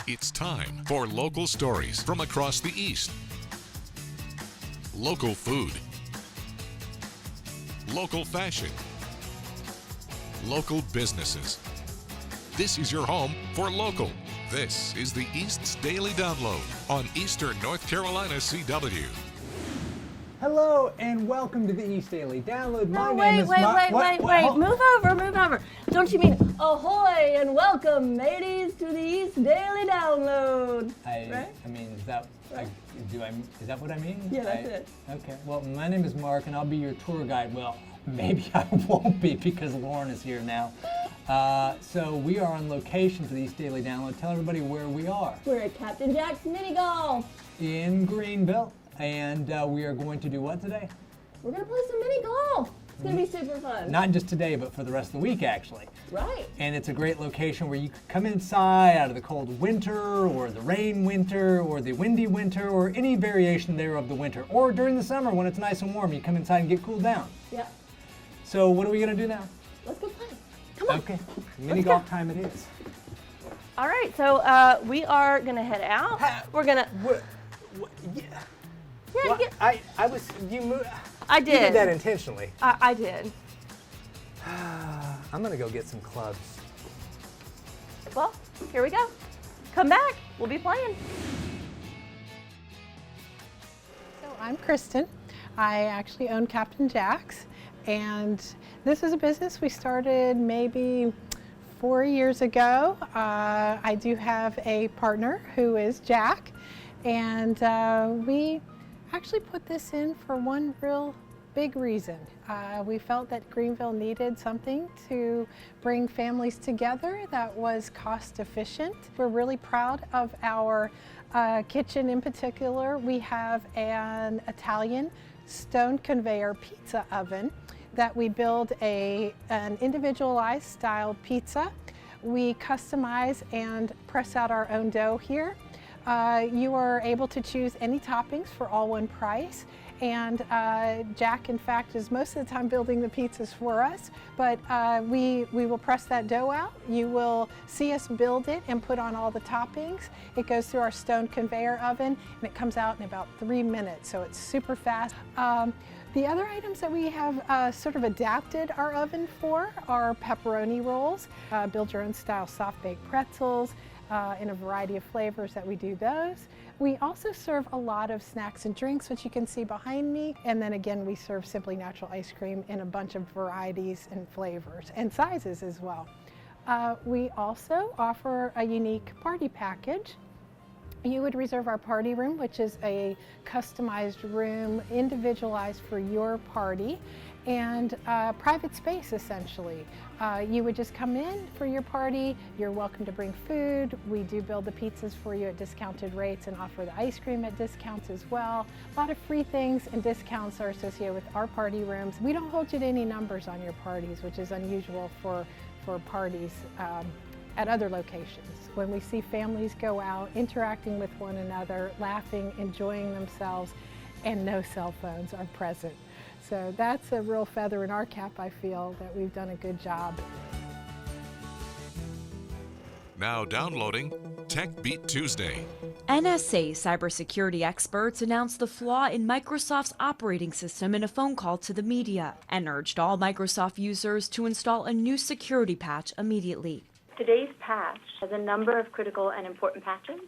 It's time for local stories from across the East. Local food. Local fashion. Local businesses. This is your home for local. This is the East's Daily Download on Eastern North Carolina CW. Hello and welcome to the East Daily Download. Wait. Move over. Don't you mean ahoy and welcome, mateys, to the East Daily Download? Right? I mean, is that what I mean? Yeah, that's it. Okay. Well, my name is Mark, and I'll be your tour guide. Well, maybe I won't be because Lauren is here now. So we are on location for the East Daily Download. Tell everybody where we are. We're at Captain Jack's Mini Golf In Greenville. And we are going to do what today? We're going to play some mini golf. It's going to be super fun. Not just today, but for the rest of the week, actually. Right. And it's a great location where you can come inside out of the cold winter, or the rain winter, or the windy winter, or any variation there of the winter. Or during the summer when it's nice and warm, you come inside and get cooled down. Yep. So what are we going to do now? Let's go play. Come on. Okay. Mini golf time it is. All right. So we are going to head out. We're going to... Yeah. Yeah, well, yeah. You moved. I did. You did that intentionally. I did. I'm gonna go get some clubs. Well, here we go. Come back. We'll be playing. So I'm Kristen. I actually own Captain Jack's, and this is a business we started maybe 4 years ago. I do have a partner who is Jack, and we actually put this in for one real big reason. We felt that Greenville needed something to bring families together that was cost efficient. We're really proud of our kitchen in particular. We have an Italian stone conveyor pizza oven that we build an individualized style pizza. We customize and press out our own dough here. You are able to choose any toppings for all one price, and Jack, in fact, is most of the time building the pizzas for us, but we will press that dough out. You will see us build it and put on all the toppings. It goes through our stone conveyor oven, and it comes out in about 3 minutes, so it's super fast. The other items that we have sort of adapted our oven for are pepperoni rolls, build your own style soft-baked pretzels, in a variety of flavors that we do those. We also serve a lot of snacks and drinks, which you can see behind me. And then again, we serve Simply Natural ice cream in a bunch of varieties and flavors and sizes as well. We also offer a unique party package. You would reserve our party room, which is a customized room individualized for your party, and private space essentially. You would just come in for your party. You're welcome to bring food. We do build the pizzas for you at discounted rates and offer the ice cream at discounts as well. A lot of free things and discounts are associated with our party rooms. We don't hold you to any numbers on your parties, which is unusual for parties at other locations. When we see families go out interacting with one another, laughing, enjoying themselves, and no cell phones are present. So that's a real feather in our cap, I feel, that we've done a good job. Now downloading Tech Beat Tuesday. NSA cybersecurity experts announced the flaw in Microsoft's operating system in a phone call to the media and urged all Microsoft users to install a new security patch immediately. Today's patch has a number of critical and important patches,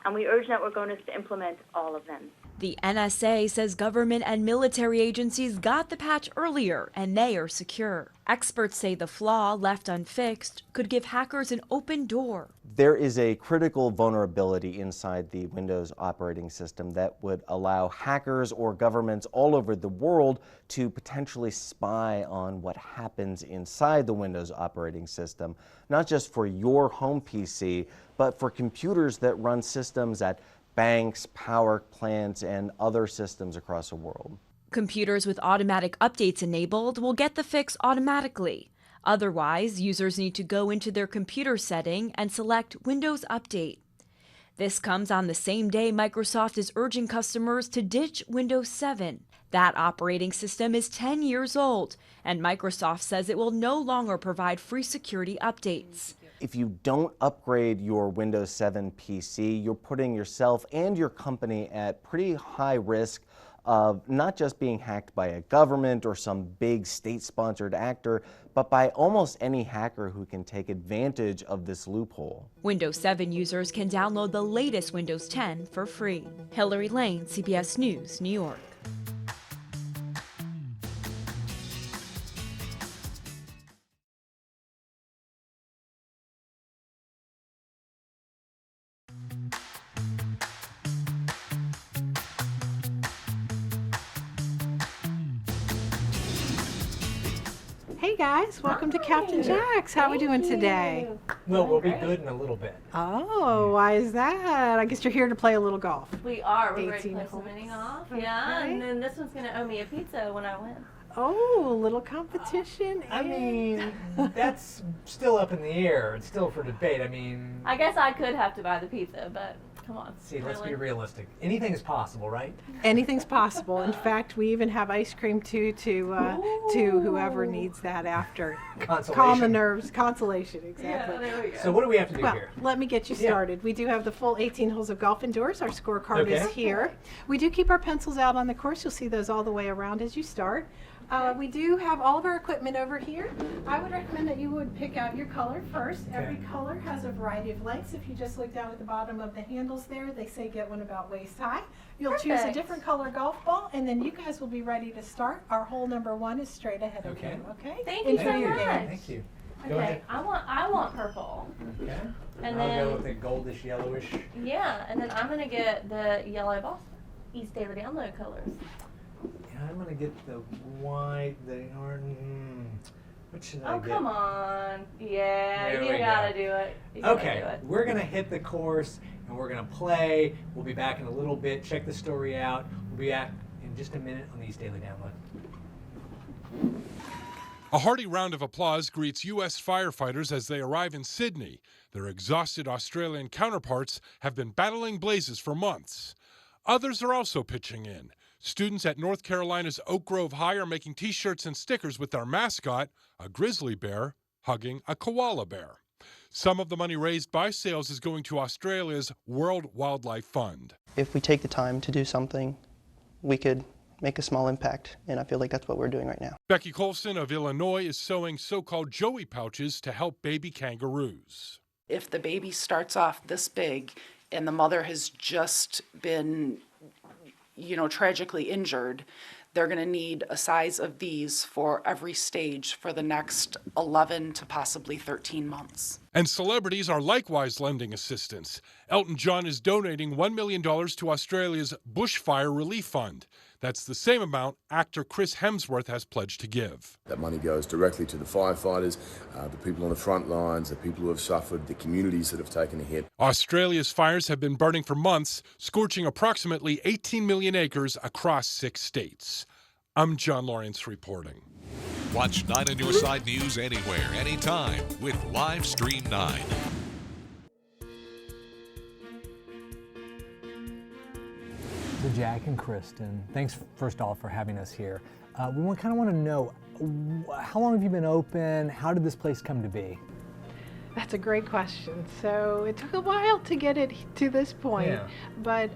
and we urge network owners to implement all of them. The NSA says government and military agencies got the patch earlier and they are secure. Experts say the flaw, left unfixed, could give hackers an open door. There is a critical vulnerability inside the Windows operating system that would allow hackers or governments all over the world to potentially spy on what happens inside the Windows operating system, not just for your home PC, but for computers that run systems at banks, power plants, and other systems across the world. Computers with automatic updates enabled will get the fix automatically. Otherwise, users need to go into their computer setting and select Windows Update. This comes on the same day Microsoft is urging customers to ditch Windows 7. That operating system is 10 years old, and Microsoft says it will no longer provide free security updates. If you don't upgrade your Windows 7 PC, you're putting yourself and your company at pretty high risk of not just being hacked by a government or some big state-sponsored actor, but by almost any hacker who can take advantage of this loophole. Windows 7 users can download the latest Windows 10 for free. Hillary Lane, CBS News, New York. Hey guys, welcome to Captain Jack's. How are we doing today? Well, we'll be good in a little bit. Oh, why is that? I guess you're here to play a little golf. We are. We're ready to 18 play some holes. winning off. Yeah, Okay. and then this one's going to owe me a pizza when I win. Oh, a little competition. I mean, that's still up in the air. It's still for debate. I mean, I guess I could have to buy the pizza, but come on. see, let's be really? realistic. Anything is possible, right? Anything's possible. In fact, we even have ice cream too to whoever needs that after. Consolation. Calm the nerves. Consolation, exactly. Yeah, there we go. So what do we have to do Well, here? let me get you started. We do have the full 18 holes of golf indoors. Our scorecard is Okay. here. We do keep our pencils out on the course. You'll see those all the way around as you start. We do have all of our equipment over here. I would recommend that you would pick out your color first. Every color has a variety of lengths. If you just look down at the bottom of the handles there, they say get one about waist high. You'll choose a Perfect. different color golf ball, and then you guys will be ready to start. Our hole number 1 is straight ahead of Okay. you. Okay? Thank you Enjoy so your much. game. Thank you. Go Okay, ahead. I want purple. Okay. And I'll then go with the goldish yellowish. yeah, and then I'm gonna get the yellow Boston East Daily Download colors. Yeah, I'm gonna get the white, the orange. What should I Oh get? come on, yeah, There you we gotta go. do it. You gotta Okay, do it. we're gonna hit the course and we're gonna play. We'll be back in a little bit. Check the story out. We'll be back in just a minute on the East Daily Download. A hearty round of applause greets U.S. firefighters as they arrive in Sydney. Their exhausted Australian counterparts have been battling blazes for months. Others are also pitching in. Students at North Carolina's Oak Grove High are making T-shirts and stickers with their mascot, a grizzly bear, hugging a koala bear. Some of the money raised by sales is going to Australia's World Wildlife Fund. If we take the time to do something, we could make a small impact, and I feel like that's what we're doing right now. Becky Colson of Illinois is sewing so-called Joey pouches to help baby kangaroos. If the baby starts off this big and the mother has just been, tragically injured, they're going to need a size of these for every stage for the next 11 to possibly 13 months. And celebrities are likewise lending assistance. Elton John is donating $1 million to Australia's Bushfire Relief Fund. That's the same amount actor Chris Hemsworth has pledged to give. That money goes directly to the firefighters, the people on the front lines, the people who have suffered, the communities that have taken a hit. Australia's fires have been burning for months, scorching approximately 18 million acres across 6 states. I'm John Lawrence reporting. Watch 9 on Your Side News anywhere, anytime with Livestream 9. So Jack and Kristen, thanks first of all for having us here. We want to know, how long have you been open? How did this place come to be? That's a great question. So it took a while to get it to this point, but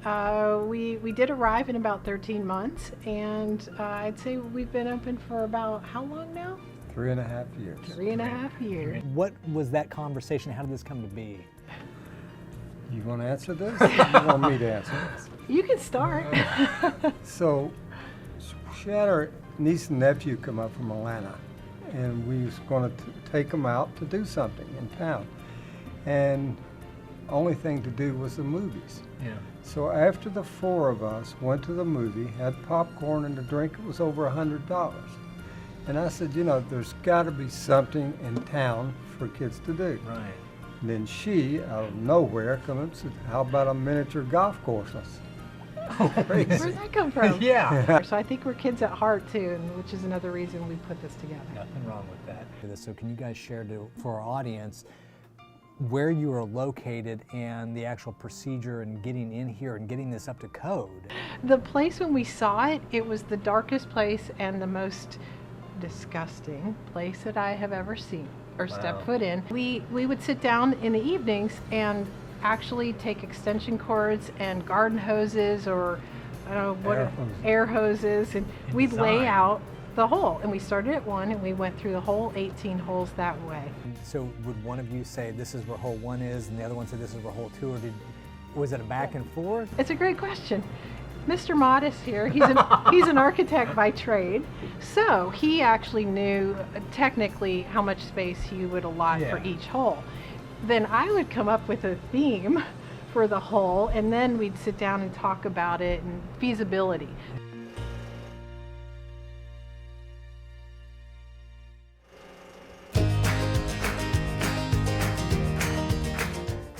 we did arrive in about 13 months, and I'd say we've been open for about how long now? 3.5 years. 3.5 years. What was that conversation? How did this come to be? You want to answer this? Or you want me to answer this? You can start. So she had her niece and nephew come up from Atlanta, and we was going to take them out to do something in town. And only thing to do was the movies. Yeah. So after the 4 of us went to the movie, had popcorn and a drink, it was over $100. And I said, there's got to be something in town for kids to do. Right. And then she, out of nowhere, come up and said, how about a miniature golf course? I said, oh, crazy. Where'd that come from? Yeah. So I think we're kids at heart too, which is another reason we put this together. Nothing wrong with that. So can you guys share for our audience where you are located and the actual procedure and getting in here and getting this up to code? The place when we saw it, it was the darkest place and the most disgusting place that I have ever seen. or step foot in. We would sit down in the evenings and actually take extension cords and garden hoses, or I don't know what air hoses, and we'd lay out the hole. And we started at 1 and we went through the whole 18 holes that way. So would one of you say this is where hole 1 is and the other one said this is where hole 2, or was it a back and forth? It's a great question. Mr. Modest here, he's an architect by trade, so he actually knew technically how much space he would allot for each hole. Then I would come up with a theme for the hole, and then we'd sit down and talk about it and feasibility.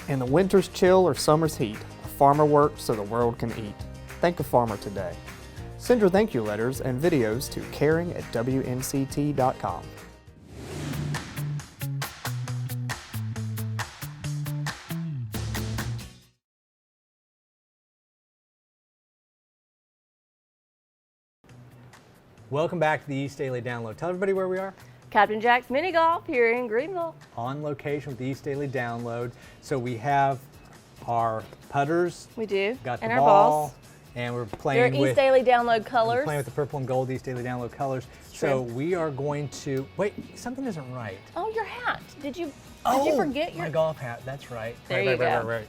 In the winter's chill or summer's heat, a farmer works so the world can eat. Thank a farmer today. Send your thank you letters and videos to caring@WNCT.com. Welcome back to the East Daily Download. Tell everybody where we are. Captain Jack's Mini Golf here in Greenville. On location with the East Daily Download. So we have our putters. We do. Got the and our ball. balls. And we're playing They're East Daily Download colors. We're playing with the purple and gold East Daily Download colors. So we are going to, wait, something isn't right. Oh, your hat. Did you forget your? My golf hat, that's right. There you go. Right.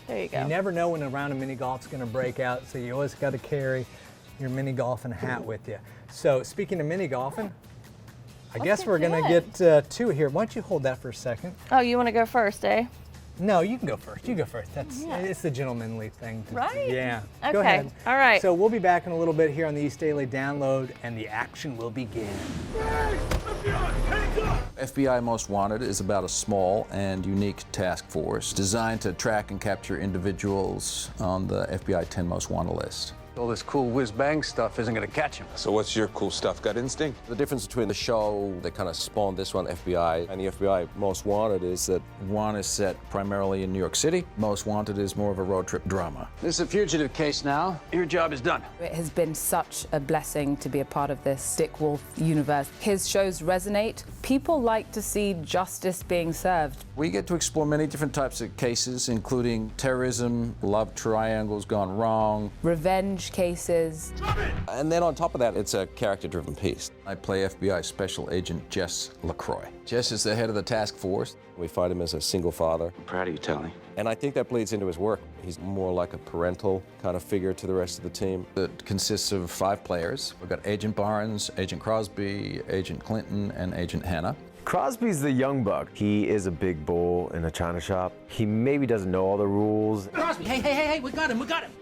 There you go. You never know when a round of mini golf's going to break out, so you always got to carry your mini golfing hat with you. So speaking of mini golfing, I guess we're going to get to it here. Why don't you hold that for a second? Oh, you want to go first, eh? No, you can go first. You go first. It's the gentlemanly thing to do. Right? Yeah. Okay. Go ahead. All right. So we'll be back in a little bit here on the East Daily Download, and the action will begin. FBI Most Wanted is about a small and unique task force designed to track and capture individuals on the FBI 10 Most Wanted list. All this cool whiz-bang stuff isn't going to catch him. So what's your cool stuff, gut instinct? The difference between the show that kind of spawned this one, FBI, and the FBI Most Wanted is that one is set primarily in New York City. Most Wanted is more of a road trip drama. This is a fugitive case now. Your job is done. It has been such a blessing to be a part of this Dick Wolf universe. His shows resonate. People like to see justice being served. We get to explore many different types of cases, including terrorism, love triangles gone wrong, revenge cases. And then on top of that, it's a character-driven piece. I play FBI Special Agent Jess LaCroix. Jess is the head of the task force. We find him as a single father. I'm proud of you, Tony. And I think that bleeds into his work. He's more like a parental kind of figure to the rest of the team. It consists of 5 players. We've got Agent Barnes, Agent Crosby, Agent Clinton, and Agent Hannah. Crosby's the young buck. He is a big bull in a china shop. He maybe doesn't know all the rules. Crosby, hey, we got him.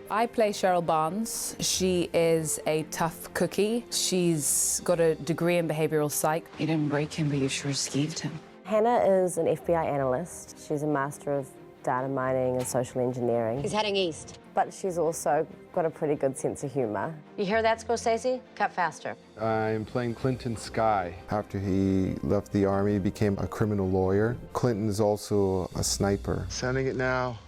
I play Cheryl Barnes. She is a tough cookie. She's got a degree in behavioral psych. You didn't break him, but you sure skeeved him. Hannah is an FBI analyst. She's a master of data mining and social engineering. He's heading east. But she's also got a pretty good sense of humor. You hear that, Scorsese? Cut faster. I'm playing Clinton Sky. After he left the Army, he became a criminal lawyer. Clinton is also a sniper. Sending it now.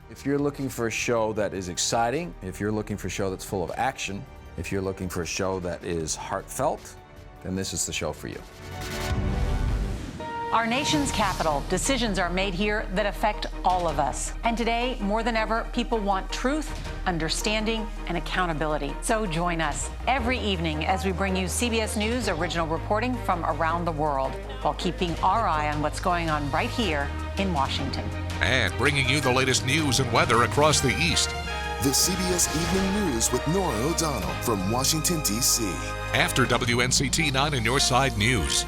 If you're looking for a show that is exciting, if you're looking for a show that's full of action, if you're looking for a show that is heartfelt, then this is the show for you. Our nation's capital, decisions are made here that affect all of us. And today, more than ever, people want truth, understanding, and accountability. So join us every evening as we bring you CBS News original reporting from around the world, while keeping our eye on what's going on right here in Washington. And bringing you the latest news and weather across the East. The CBS Evening News with Nora O'Donnell from Washington, D.C. After WNCT 9 and Your Side News.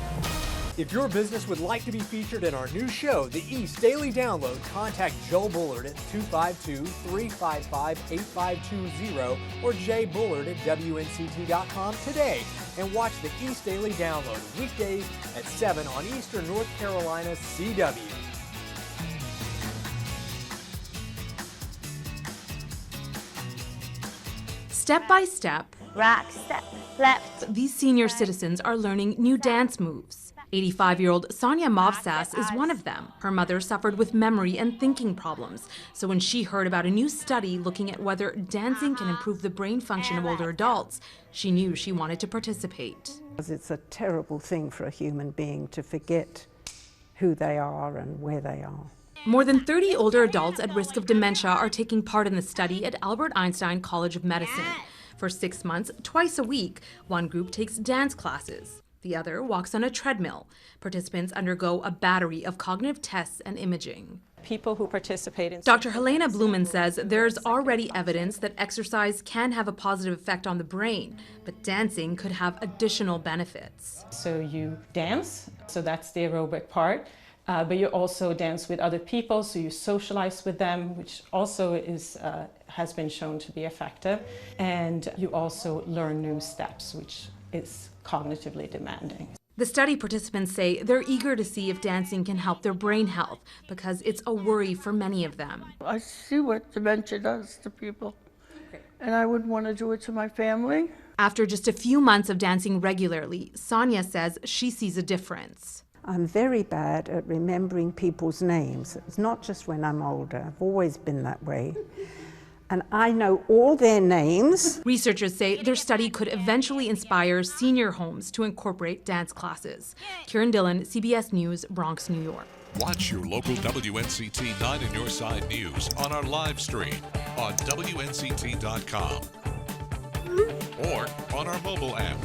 If your business would like to be featured in our new show, The East Daily Download, contact Joe Bullard at 252-355-8520 or jbullard@WNCT.com today and watch The East Daily Download weekdays at 7 on Eastern North Carolina CW. Step by step, Right, step, left. these senior citizens are learning new dance moves. 85-year-old Sonia Movsas is one of them. Her mother suffered with memory and thinking problems, so when she heard about a new study looking at whether dancing can improve the brain function of older adults, she knew she wanted to participate. It's a terrible thing for a human being to forget who they are and where they are. More than 30 older adults at risk of dementia are taking part in the study at Albert Einstein College of Medicine. For 6 months, twice a week, one group takes dance classes. The other walks on a treadmill. Participants undergo a battery of cognitive tests and imaging. People who participate in... Dr. Helena Blumen says there's already evidence that exercise can have a positive effect on the brain, but dancing could have additional benefits. So you dance, so that's the aerobic part. But you also dance with other people, so you socialize with them, which also has been shown to be effective. And you also learn new steps, which is cognitively demanding. The study participants say they're eager to see if dancing can help their brain health because it's a worry for many of them. I see what dementia does to people, and I wouldn't want to do it to my family. After just a few months of dancing regularly, Sonia says she sees a difference. I'm very bad at remembering people's names. It's not just when I'm older. I've always been that way. And I know all their names. Researchers say their study could eventually inspire senior homes to incorporate dance classes. Kieran Dillon, CBS News, Bronx, New York. Watch your local WNCT 9 in your side news on our live stream on WNCT.com or on our mobile app.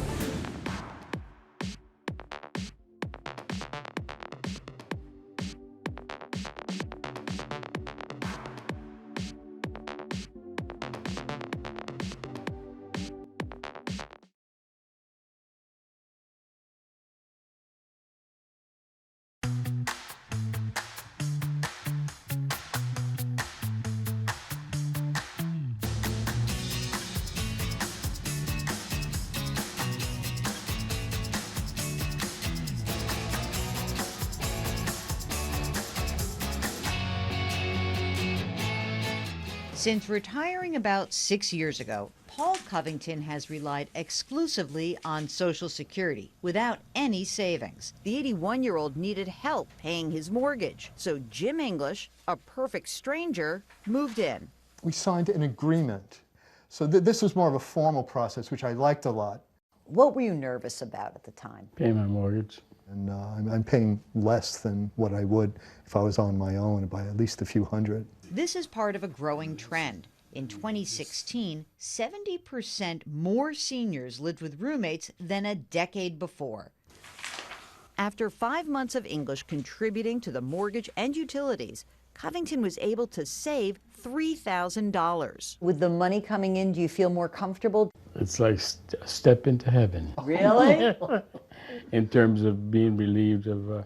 Since retiring about 6 years ago, Paul Covington has relied exclusively on Social Security without any savings. The 81-year-old needed help paying his mortgage, so Jim English, a perfect stranger, moved in. We signed an agreement, so this was more of a formal process, which I liked a lot. What were you nervous about at the time? Paying my mortgage. And I'm paying less than what I would if I was on my own, by at least a few hundred. This is part of a growing trend. In 2016, 70% more seniors lived with roommates than a decade before. After 5 months of English contributing to the mortgage and utilities, Covington was able to save $3,000. With the money coming in, do you feel more comfortable? It's like a step into heaven. Really? In terms of being relieved of,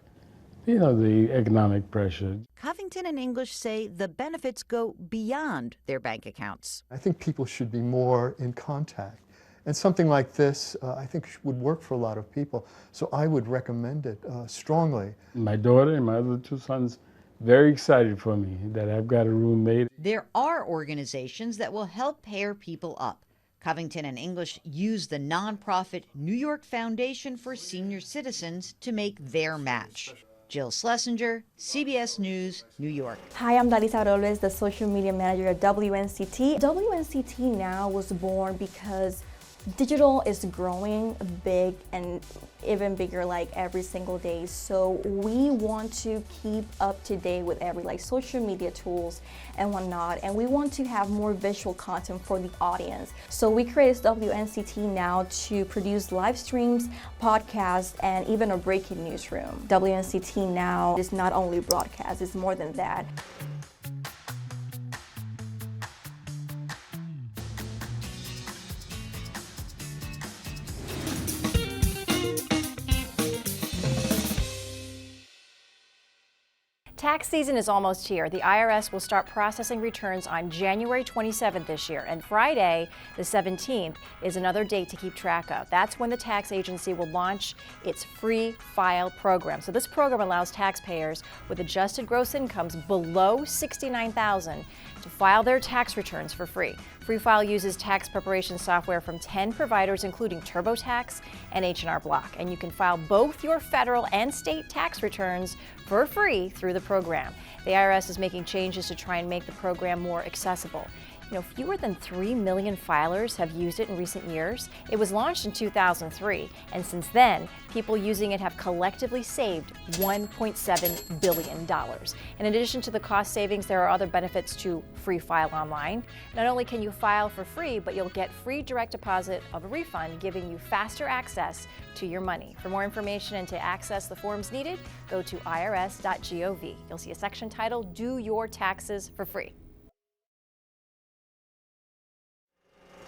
the economic pressure. Covington and English say the benefits go beyond their bank accounts. I think people should be more in contact. And something like this, I think, would work for a lot of people. So I would recommend it strongly. My daughter and my other 2 sons, very excited for me that I've got a roommate. There are organizations that will help pair people up. Covington and English use the nonprofit New York Foundation for Senior Citizens to make their match. Jill Schlesinger, CBS News, New York. Hi, I'm Dalisa Robles, the social media manager at WNCT. WNCT now was born because digital is growing big and even bigger like every single day. So we want to keep up to date with every social media tools and whatnot. And we want to have more visual content for the audience. So we created WNCT now to produce live streams, podcasts, and even a breaking newsroom. WNCT now is not only broadcast, it's more than that. Tax season is almost here. The IRS will start processing returns on January 27th this year, and Friday, the 17th, is another date to keep track of. That's when the tax agency will launch its free file program. So this program allows taxpayers with adjusted gross incomes below $69,000 to file their tax returns for free. Free File uses tax preparation software from 10 providers, including TurboTax and H&R Block, and you can file both your federal and state tax returns for free through the program. The IRS is making changes to try and make the program more accessible. fewer than 3 million filers have used it in recent years. It was launched in 2003, and since then, people using it have collectively saved $1.7 billion. In addition to the cost savings, there are other benefits to Free File Online. Not only can you file for free, but you'll get free direct deposit of a refund, giving you faster access to your money. For more information and to access the forms needed, go to irs.gov. You'll see a section titled Do Your Taxes for Free.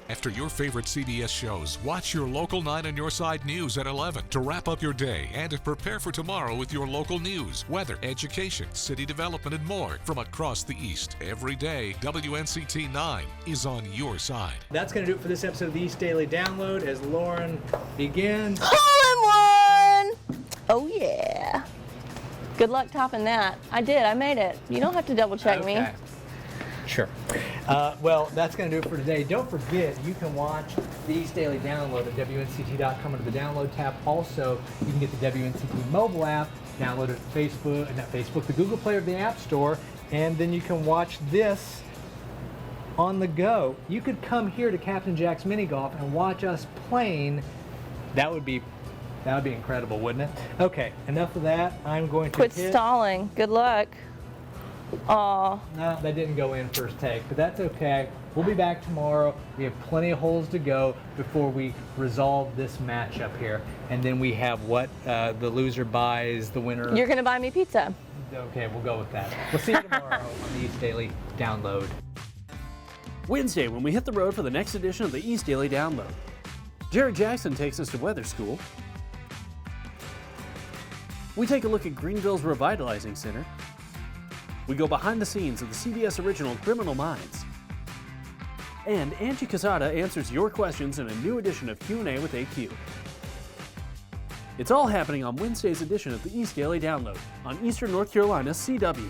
After your favorite CBS shows, watch your local 9 on Your Side news at 11 to wrap up your day and to prepare for tomorrow with your local news, weather, education, city development, and more from across the East. Every day, WNCT-9 is on your side. That's going to do it for this episode of the East Daily Download as Lauren begins. Hole in one! Oh yeah. Good luck topping that. I did, I made it. You don't have to double check me. Sure. Well, that's going to do it for today. Don't forget, you can watch the East Daily Download at WNCT.com under the Download tab. Also, you can get the WNCT mobile app, download it at the Google Play or the App Store, and then you can watch this on the go. You could come here to Captain Jack's Mini Golf and watch us playing. That would be incredible, wouldn't it? Okay, enough of that. I'm going to quit stalling. Good luck. Aw. No, that didn't go in first take, but that's okay. We'll be back tomorrow. We have plenty of holes to go before we resolve this matchup here. And then we have what? The loser buys the winner. You're going to buy me pizza. Okay, we'll go with that. We'll see you tomorrow on the East Daily Download. Wednesday, when we hit the road for the next edition of the East Daily Download. Jared Jackson takes us to weather school. We take a look at Greenville's Revitalizing Center. We go behind the scenes of the CBS original Criminal Minds. And Angie Casada answers your questions in a new edition of Q&A with AQ. It's all happening on Wednesday's edition of the East Daily Download on Eastern North Carolina's CW.